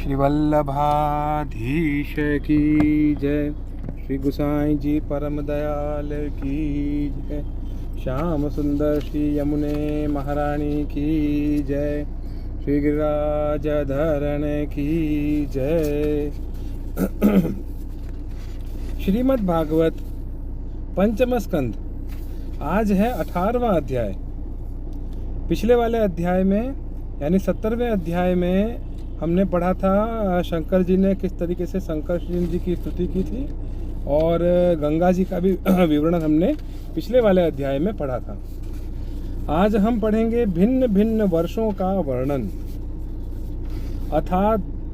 श्री वल्लभाधीश की जय। श्री गुसाई जी परम दयाल की जय। श्याम सुंदर श्री यमुने महारानी की जय। श्री गिरिराज धरण की जय। श्रीमद् भागवत पंचम स्कंद। आज है 18वां अध्याय। पिछले वाले अध्याय में यानी 70वें अध्याय में हमने पढ़ा था शंकर जी ने किस तरीके से शंकर जी की स्तुति की थी और गंगा जी का भी विवरण हमने पिछले वाले अध्याय में पढ़ा था। आज हम पढ़ेंगे भिन्न भिन्न वर्षों का वर्णन।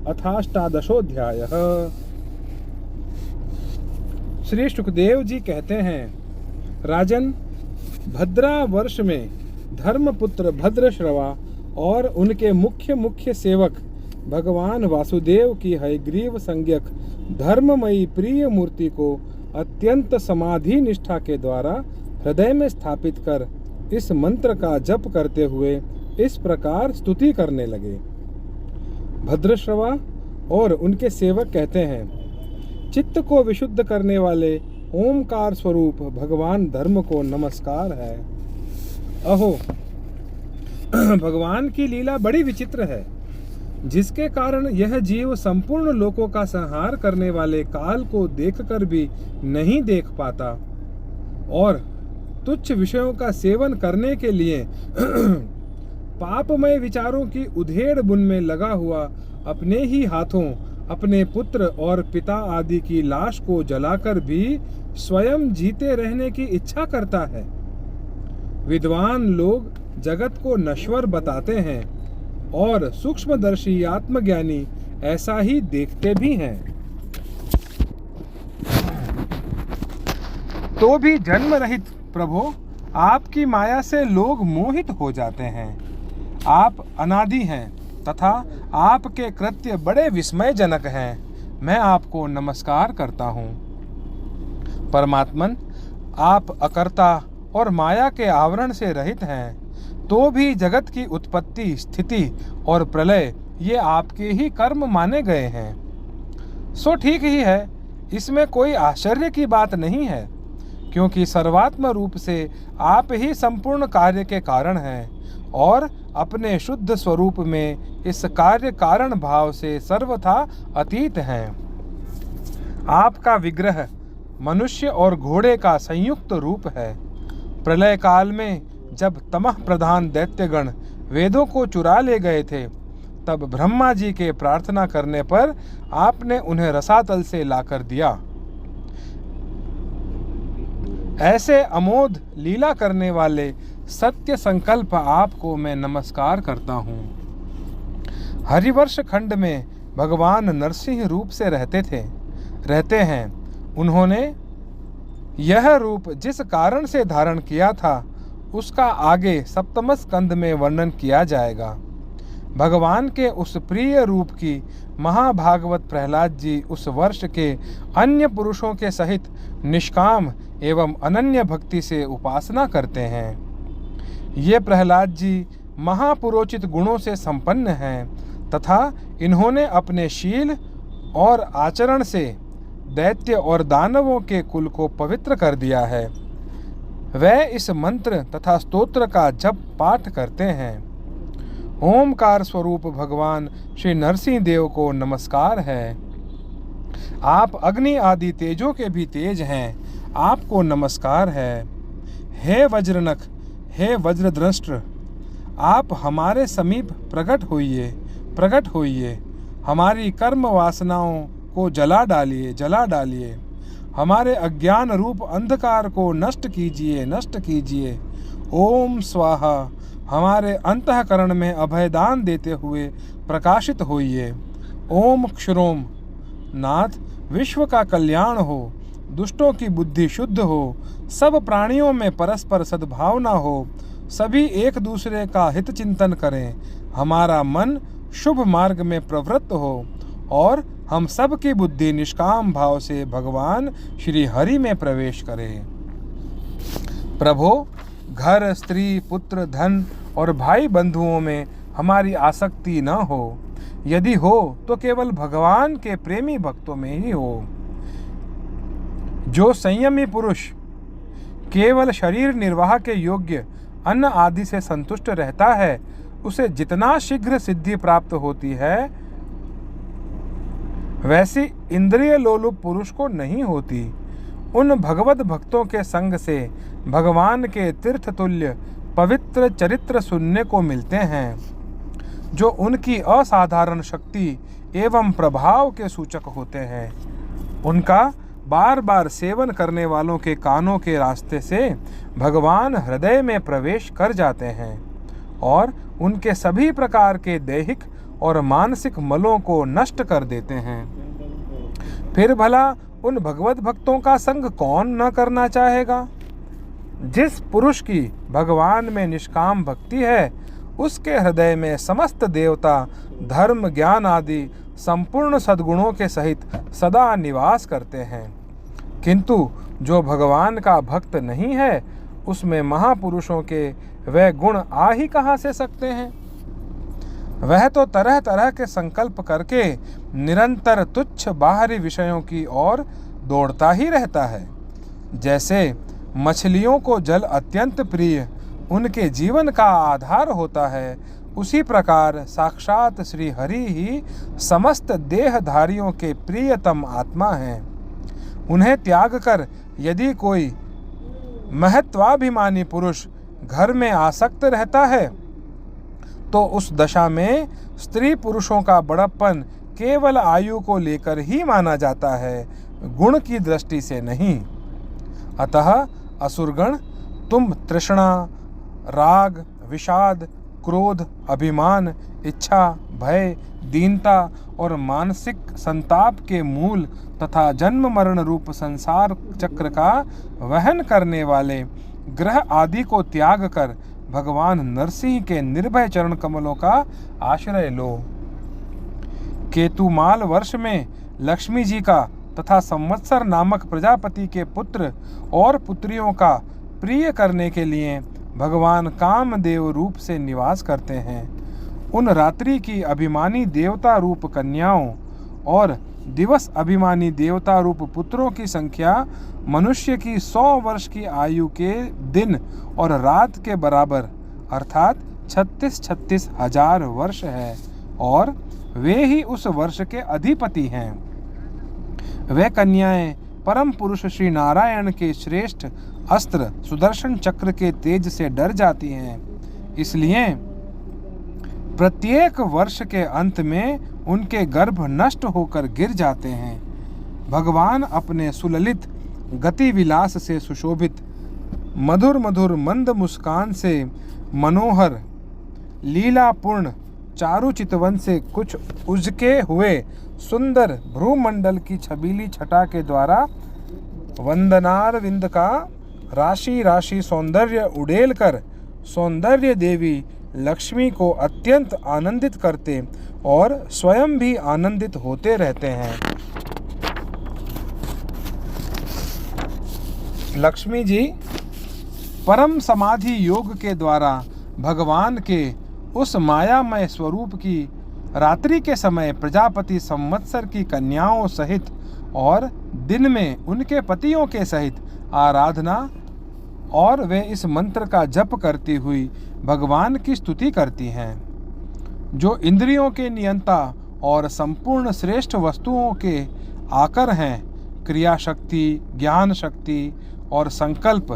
अथाष्टादशोऽध्याय। श्री सुखदेव जी कहते हैं, राजन, भद्रा वर्ष में धर्मपुत्र भद्रश्रवा और उनके मुख्य सेवक भगवान वासुदेव की हयग्रीव संज्ञक धर्ममयी प्रिय मूर्ति को अत्यंत समाधि निष्ठा के द्वारा हृदय में स्थापित कर इस मंत्र का जप करते हुए इस प्रकार स्तुति करने लगे। भद्रश्रवा और उनके सेवक कहते हैं, चित्त को विशुद्ध करने वाले ओमकार स्वरूप भगवान धर्म को नमस्कार है। अहो, भगवान की लीला बड़ी विचित्र है, जिसके कारण यह जीव संपूर्ण लोकों का संहार करने वाले काल को देखकर भी नहीं देख पाता और तुच्छ विषयों का सेवन करने के लिए पापमय विचारों की उधेड़ बुन में लगा हुआ अपने ही हाथों अपने पुत्र और पिता आदि की लाश को जलाकर भी स्वयं जीते रहने की इच्छा करता है। विद्वान लोग जगत को नश्वर बताते हैं और सूक्ष्मदर्शी आत्मज्ञानी ऐसा ही देखते भी हैं। तो भी जन्म रहित प्रभु, आपकी माया से लोग मोहित हो जाते हैं। आप अनादि हैं तथा आपके कृत्य बड़े विस्मयजनक हैं। मैं आपको नमस्कार करता हूँ। परमात्मन, आप अकर्ता और माया के आवरण से रहित हैं, तो भी जगत की उत्पत्ति, स्थिति और प्रलय ये आपके ही कर्म माने गए हैं। सो ठीक ही है, इसमें कोई आश्चर्य की बात नहीं है, क्योंकि सर्वात्म रूप से आप ही संपूर्ण कार्य के कारण हैं और अपने शुद्ध स्वरूप में इस कार्य कारण भाव से सर्वथा अतीत हैं। आपका विग्रह मनुष्य और घोड़े का संयुक्त रूप है। प्रलय काल में जब तमः प्रधान दैत्यगण वेदों को चुरा ले गए थे, तब ब्रह्मा जी के प्रार्थना करने पर आपने उन्हें रसातल से लाकर दिया। ऐसे अमोघ लीला करने वाले सत्य संकल्प आपको मैं नमस्कार करता हूँ। हरिवर्ष खंड में भगवान नरसिंह रूप से रहते हैं। उन्होंने यह रूप जिस कारण से धारण किया था, उसका आगे सप्तम स्कंद में वर्णन किया जाएगा। भगवान के उस प्रिय रूप की महाभागवत प्रहलाद जी उस वर्ष के अन्य पुरुषों के सहित निष्काम एवं अनन्य भक्ति से उपासना करते हैं। ये प्रहलाद जी महापुरोचित गुणों से संपन्न हैं तथा इन्होंने अपने शील और आचरण से दैत्य और दानवों के कुल को पवित्र कर दिया है। वह इस मंत्र तथा स्तोत्र का जप पाठ करते हैं। ओमकार स्वरूप भगवान श्री नरसिंह देव को नमस्कार है। आप अग्नि आदि तेजों के भी तेज हैं, आपको नमस्कार है। हे वज्रनख, हे वज्रदृष्ट, आप हमारे समीप प्रकट होइए। हमारी कर्म वासनाओं को जला डालिए। हमारे अज्ञान रूप अंधकार को नष्ट कीजिए। ओम स्वाहा, हमारे अंतःकरण में अभयदान देते हुए प्रकाशित होइए। ओम क्षुरोम, नाथ, विश्व का कल्याण हो, दुष्टों की बुद्धि शुद्ध हो, सब प्राणियों में परस्पर सद्भावना हो, सभी एक दूसरे का हित चिंतन करें, हमारा मन शुभ मार्ग में प्रवृत्त हो और हम सब की बुद्धि निष्काम भाव से भगवान श्री हरि में प्रवेश करे। प्रभो, घर, स्त्री, पुत्र, धन और भाई बंधुओं में हमारी आसक्ति न हो। यदि हो तो केवल भगवान के प्रेमी भक्तों में ही हो। जो संयमी पुरुष केवल शरीर निर्वाह के योग्य अन्न आदि से संतुष्ट रहता है, उसे जितना शीघ्र सिद्धि प्राप्त होती है वैसी इंद्रिय लोलुप पुरुष को नहीं होती। उन भगवत भक्तों के संग से भगवान के तीर्थ तुल्य पवित्र चरित्र सुनने को मिलते हैं, जो उनकी असाधारण शक्ति एवं प्रभाव के सूचक होते हैं। उनका बार बार सेवन करने वालों के कानों के रास्ते से भगवान हृदय में प्रवेश कर जाते हैं और उनके सभी प्रकार के दैहिक और मानसिक मलों को नष्ट कर देते हैं। फिर भला उन भगवत भक्तों का संग कौन न करना चाहेगा? जिस पुरुष की भगवान में निष्काम भक्ति है, उसके हृदय में समस्त देवता धर्म ज्ञान आदि संपूर्ण सद्गुणों के सहित सदा निवास करते हैं। किंतु जो भगवान का भक्त नहीं है, उसमें महापुरुषों के वह गुण आ ही कहाँ से सकते हैं? वह तो तरह तरह के संकल्प करके निरंतर तुच्छ बाहरी विषयों की ओर दौड़ता ही रहता है। जैसे मछलियों को जल अत्यंत प्रिय उनके जीवन का आधार होता है, उसी प्रकार साक्षात श्री हरि ही समस्त देहधारियों के प्रियतम आत्मा हैं। उन्हें त्याग कर यदि कोई महत्वाभिमानी पुरुष घर में आसक्त रहता है, तो उस दशा में स्त्री पुरुषों का बड़प्पन केवल आयु को लेकर ही माना जाता है, गुण की दृष्टि से नहीं। अतः असुरगण, तुम तृष्णा, राग, विषाद, क्रोध, अभिमान, इच्छा, भय, दीनता और मानसिक संताप के मूल तथा जन्म मरण रूप संसार चक्र का वहन करने वाले ग्रह आदि को त्याग कर भगवान नरसिंह के निर्भय चरण कमलों का आश्रय लो। केतुमाल वर्ष में लक्ष्मी जी का तथा संवत्सर नामक प्रजापति के पुत्र और पुत्रियों का प्रिय करने के लिए भगवान कामदेव रूप से निवास करते हैं। उन रात्रि की अभिमानी देवता रूप कन्याओं और दिवस अभिमानी देवता रूप पुत्रों की संख्या मनुष्य की 100 वर्ष की आयु के दिन और रात के बराबर अर्थात 36 हजार वर्ष है और वे ही उस वर्ष के अधिपति हैं। वे कन्याएं परम पुरुष श्री नारायण के श्रेष्ठ अस्त्र सुदर्शन चक्र के तेज से डर जाती हैं। इसलिए प्रत्येक वर्ष के अंत में उनके गर्भ नष्ट होकर गिर जाते हैं। भगवान अपने सुललित गति विलास से सुशोभित मधुर मधुर मंद मुस्कान से मनोहर लीलापूर्ण चारु चितवन से कुछ उजके हुए सुंदर भ्रूमंडल की छबीली छटा के द्वारा वंदनारविंद का राशि राशि सौंदर्य उड़ेल कर सौंदर्य देवी लक्ष्मी को अत्यंत आनंदित करते और स्वयं भी आनंदित होते रहते हैं। लक्ष्मी जी परम समाधि योग के द्वारा भगवान के उस मायामय स्वरूप की रात्रि के समय प्रजापति संवत्सर की कन्याओं सहित और दिन में उनके पतियों के सहित आराधना और वे इस मंत्र का जप करती हुई भगवान की स्तुति करती हैं। जो इंद्रियों के नियंता और संपूर्ण श्रेष्ठ वस्तुओं के आकर हैं, क्रिया शक्ति, ज्ञान शक्ति और संकल्प,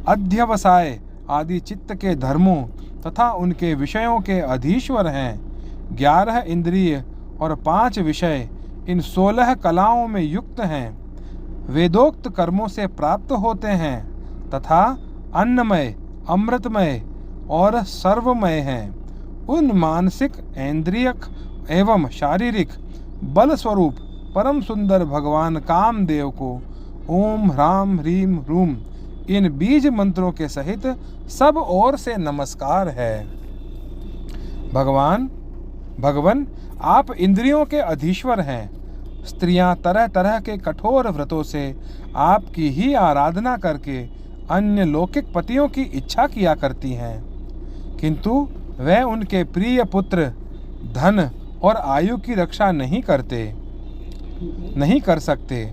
अध्यवसाय आदि चित्त के धर्मों तथा उनके विषयों के अधीश्वर हैं। 11 इंद्रिय और 5 विषय इन 16 कलाओं में युक्त हैं। वेदोक्त कर्मों से प्राप्त होते हैं तथा अन्नमय, अमृतमय और सर्वमय हैं। उन मानसिक, इंद्रियक एवं शारीरिक बल स्वरूप परम सुंदर भगवान कामदेव को ओम ह्राम ह्रीम ह्रूम इन बीज मंत्रों के सहित सब ओर से नमस्कार है। भगवान आप इंद्रियों के अधीश्वर हैं। स्त्रियां तरह तरह के कठोर व्रतों से आपकी ही आराधना करके अन्य लौकिक पतियों की इच्छा किया करती हैं, किंतु वह उनके प्रिय पुत्र, धन और आयु की रक्षा नहीं कर सकते,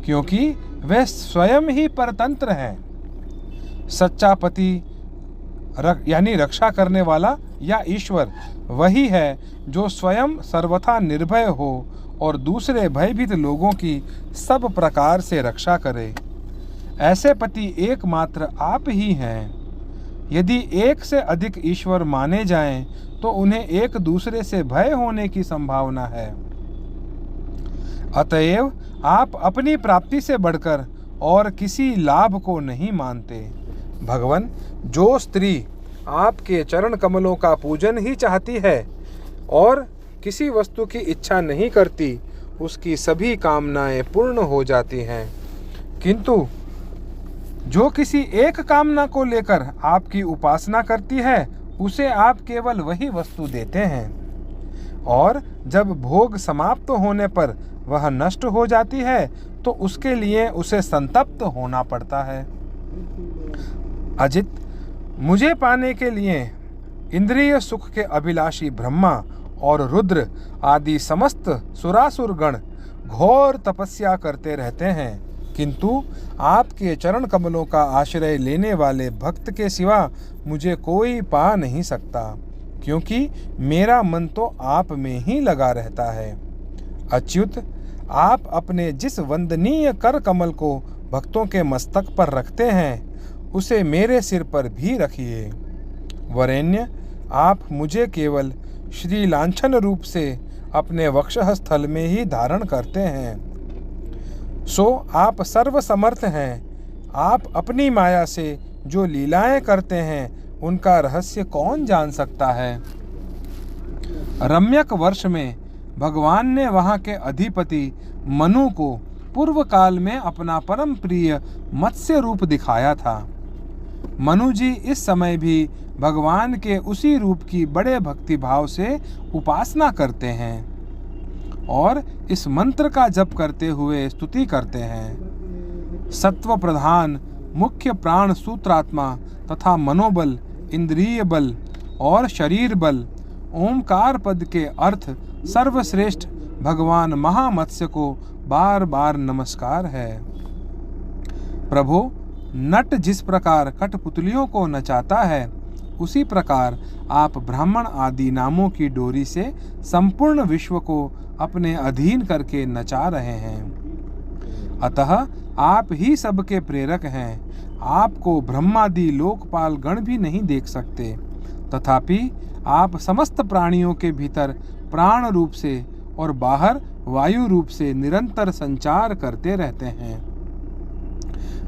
क्योंकि वे स्वयं ही परतंत्र हैं। सच्चा पति यानी रक्षा करने वाला या ईश्वर वही है जो स्वयं सर्वथा निर्भय हो और दूसरे भयभीत लोगों की सब प्रकार से रक्षा करे। ऐसे पति एकमात्र आप ही हैं। यदि एक से अधिक ईश्वर माने जाएं, तो उन्हें एक दूसरे से भय होने की संभावना है। अतएव आप अपनी प्राप्ति से बढ़कर और किसी लाभ को नहीं मानते। भगवान, जो स्त्री आपके चरण कमलों का पूजन ही चाहती है और किसी वस्तु की इच्छा नहीं करती, उसकी सभी कामनाएं पूर्ण हो जाती हैं। किंतु जो किसी एक कामना को लेकर आपकी उपासना करती है, उसे आप केवल वही वस्तु देते हैं, और जब भोग समाप्त होने पर वह नष्ट हो जाती है, तो उसके लिए उसे संतप्त होना पड़ता है। अजित, मुझे पाने के लिए इंद्रिय सुख के अभिलाषी ब्रह्मा और रुद्र आदि समस्त सुरासुर गण घोर तपस्या करते रहते हैं, किंतु आपके चरण कमलों का आश्रय लेने वाले भक्त के सिवा मुझे कोई पा नहीं सकता, क्योंकि मेरा मन तो आप में ही लगा रहता है। अच्युत, आप अपने जिस वंदनीय कर कमल को भक्तों के मस्तक पर रखते हैं, उसे मेरे सिर पर भी रखिए। वरेण्य, आप मुझे केवल श्री लांछन रूप से अपने वक्षः स्थल में ही धारण करते हैं। सो आप सर्वसमर्थ हैं। आप अपनी माया से जो लीलाएं करते हैं, उनका रहस्य कौन जान सकता है। रम्यक वर्ष में भगवान ने वहाँ के अधिपति मनु को पूर्व काल में अपना परम प्रिय मत्स्य रूप दिखाया था। मनु जी इस समय भी भगवान के उसी रूप की बड़े भक्ति भाव से उपासना करते हैं और इस मंत्र का जप करते हुए स्तुति करते हैं। सत्व प्रधान मुख्य प्राण सूत्रात्मा तथा मनोबल, इंद्रिय बल और शरीर बल, ओमकार पद के अर्थ सर्वश्रेष्ठ भगवान महामत्स्य को बार बार नमस्कार है। प्रभु, नट जिस प्रकार कठपुतलियों को नचाता है, उसी प्रकार आप ब्राह्मण आदि नामों की डोरी से संपूर्ण विश्व को अपने अधीन करके नचा रहे हैं। अतः आप ही सबके प्रेरक हैं। आपको ब्रह्मादि लोकपाल गण भी नहीं देख सकते, तथापि आप समस्त प्राणियों के भीतर प्राण रूप से और बाहर वायु रूप से निरंतर संचार करते रहते हैं।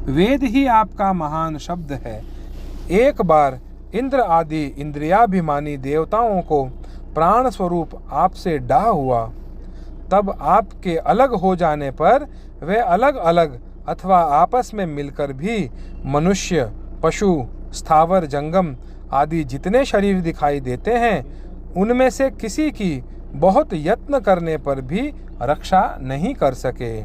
वेद ही आपका महान शब्द है। एक बार इंद्र आदि इंद्रियाभिमानी देवताओं को प्राण स्वरूप आपसे डाह हुआ, तब आपके अलग हो जाने पर वे अलग अलग अथवा आपस में मिलकर भी मनुष्य, पशु, स्थावर, जंगम आदि जितने शरीर दिखाई देते हैं, उनमें से किसी की बहुत यत्न करने पर भी रक्षा नहीं कर सके।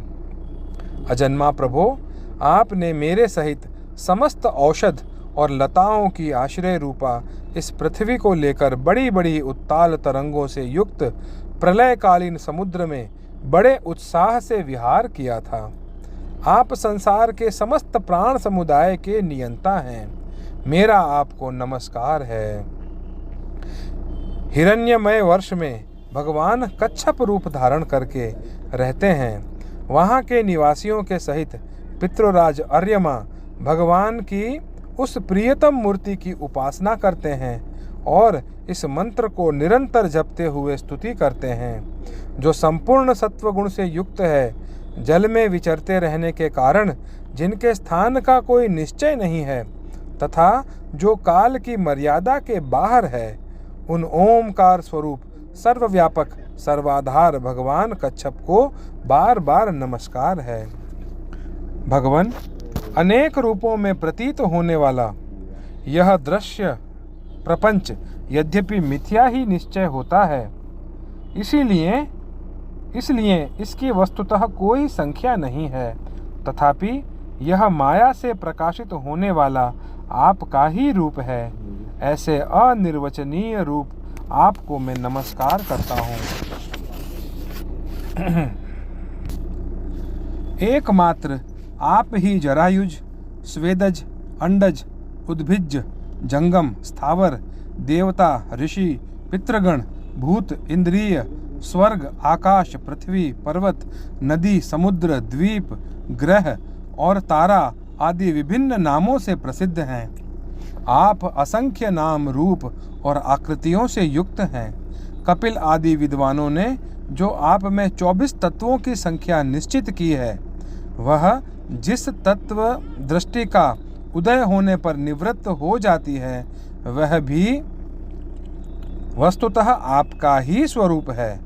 अजन्मा प्रभो, आपने मेरे सहित समस्त औषध और लताओं की आश्रय रूपा इस पृथ्वी को लेकर बड़ी बड़ी उत्ताल तरंगों से युक्त प्रलयकालीन समुद्र में बड़े उत्साह से विहार किया था। आप संसार के समस्त प्राण समुदाय के नियंता हैं। मेरा आपको नमस्कार है। हिरण्यमय वर्ष में भगवान कच्छप रूप धारण करके रहते हैं। वहाँ के निवासियों के सहित पितृराज अर्यमा भगवान की उस प्रियतम मूर्ति की उपासना करते हैं और इस मंत्र को निरंतर जपते हुए स्तुति करते हैं, जो संपूर्ण सत्वगुण से युक्त है। जल में विचरते रहने के कारण जिनके स्थान का कोई निश्चय नहीं है तथा जो काल की मर्यादा के बाहर है, उन ओमकार स्वरूप सर्वव्यापक सर्वाधार भगवान कच्छप को बार बार नमस्कार है। भगवान, अनेक रूपों में प्रतीत होने वाला यह दृश्य प्रपंच यद्यपि मिथ्या ही निश्चय होता है, इसलिए इसकी वस्तुतः कोई संख्या नहीं है, तथापि यह माया से प्रकाशित होने वाला आपका ही रूप है। ऐसे अनिर्वचनीय रूप आपको मैं नमस्कार करता हूँ। एकमात्र आप ही जरायुज, स्वेदज, अंडज, उद्भिज, जंगम, स्थावर, देवता, ऋषि, पितृगण, भूत, इंद्रिय, स्वर्ग, आकाश, पृथ्वी, पर्वत, नदी, समुद्र, द्वीप, ग्रह और तारा आदि विभिन्न नामों से प्रसिद्ध हैं। आप असंख्य नाम, रूप और आकृतियों से युक्त हैं। कपिल आदि विद्वानों ने जो आप में 24 तत्वों की संख्या निश्चित की है, वह जिस तत्व दृष्टि का उदय होने पर निवृत्त हो जाती है, वह भी वस्तुतः आपका ही स्वरूप है।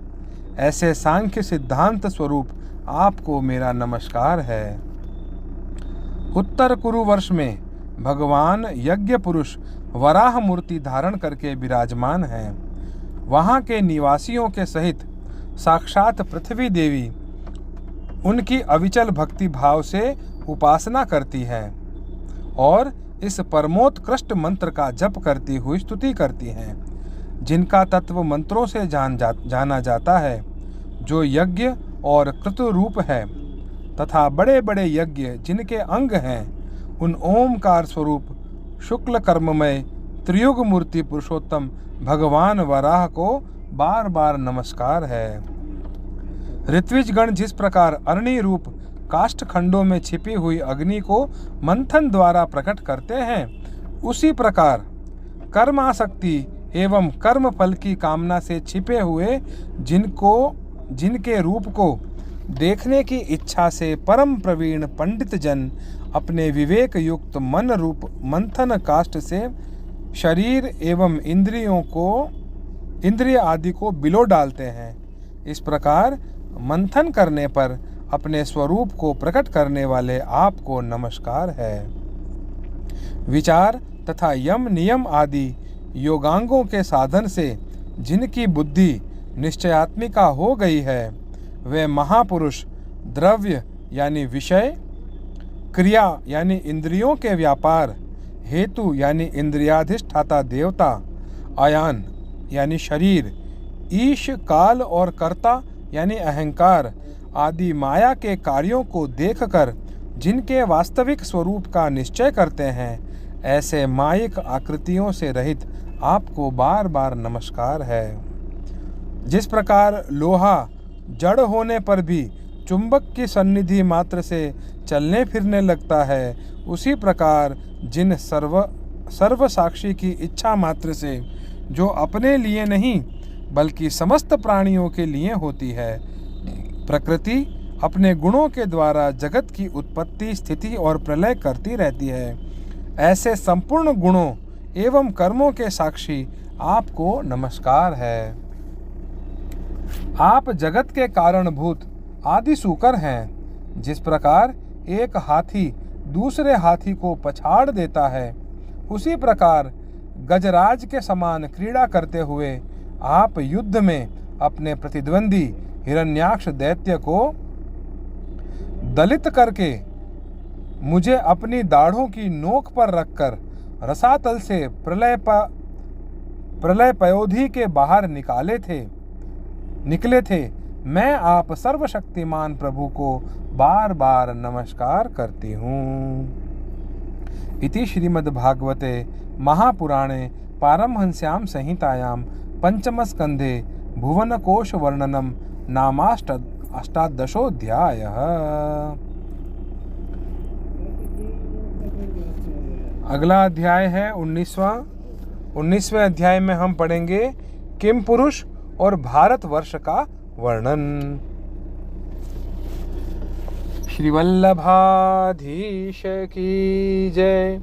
ऐसे सांख्य सिद्धांत स्वरूप आपको मेरा नमस्कार है। उत्तर कुरु वर्ष में भगवान यज्ञ पुरुष वराह मूर्ति धारण करके विराजमान हैं। वहाँ के निवासियों के सहित साक्षात पृथ्वी देवी उनकी अविचल भक्ति भाव से उपासना करती है और इस परमोत्कृष्ट मंत्र का जप करती हुई स्तुति करती हैं, जिनका तत्व मंत्रों से जाना जाता है, जो यज्ञ और क्रतु रूप है तथा बड़े बड़े यज्ञ जिनके अंग हैं, उन ओमकार स्वरूप शुक्ल कर्ममय त्रियुग मूर्ति पुरुषोत्तम भगवान वराह को बार बार नमस्कार है। ऋत्विजगण जिस प्रकार अरणि रूप काष्ठ खंडों में छिपी हुई अग्नि को मंथन द्वारा प्रकट करते हैं, उसी प्रकार कर्मासक्ति एवं कर्म फल की कामना से छिपे हुए जिनके रूप को देखने की इच्छा से परम प्रवीण पंडित जन अपने विवेक युक्त मन रूप मंथन काष्ठ से शरीर एवं इंद्रिय आदि को बिलो डालते हैं। इस प्रकार मंथन करने पर अपने स्वरूप को प्रकट करने वाले आपको नमस्कार है। विचार तथा यम नियम आदि योगांगों के साधन से जिनकी बुद्धि निश्चयात्मिका हो गई है, वे महापुरुष द्रव्य यानी विषय, क्रिया यानी इंद्रियों के व्यापार, हेतु यानी इंद्रियाधिष्ठाता देवता, आयान यानी शरीर, ईश काल और कर्ता यानी अहंकार आदि माया के कार्यों को देखकर जिनके वास्तविक स्वरूप का निश्चय करते हैं, ऐसे मायिक आकृतियों से रहित आपको बार बार नमस्कार है। जिस प्रकार लोहा जड़ होने पर भी चुंबक की सन्निधि मात्र से चलने फिरने लगता है, उसी प्रकार जिन सर्व साक्षी की इच्छा मात्र से, जो अपने लिए नहीं बल्कि समस्त प्राणियों के लिए होती है, प्रकृति अपने गुणों के द्वारा जगत की उत्पत्ति, स्थिति और प्रलय करती रहती है, ऐसे संपूर्ण गुणों एवं कर्मों के साक्षी आपको नमस्कार है। आप जगत के कारणभूत आदि सूकर हैं। जिस प्रकार एक हाथी दूसरे हाथी को पछाड़ देता है, उसी प्रकार गजराज के समान क्रीड़ा करते हुए आप युद्ध में अपने प्रतिद्वंदी हिरण्याक्ष दैत्य को दलित करके मुझे अपनी दाढ़ों की नोक पर रखकर रसातल से प्रलय पयोधि के बाहर निकले थे। मैं आप सर्वशक्तिमान प्रभु को बार बार नमस्कार करती हूँ। इति श्रीमद्भागवते महापुराणे पारमहंस्यां संहितायां पंचमस्कंधे भुवनकोश वर्णनम नामाष्टादशोऽध्यायः। अगला अध्याय है 19वें अध्याय में हम पढ़ेंगे किम पुरुष और भारतवर्ष का वर्णन। श्री वल्लभाधीश की जय।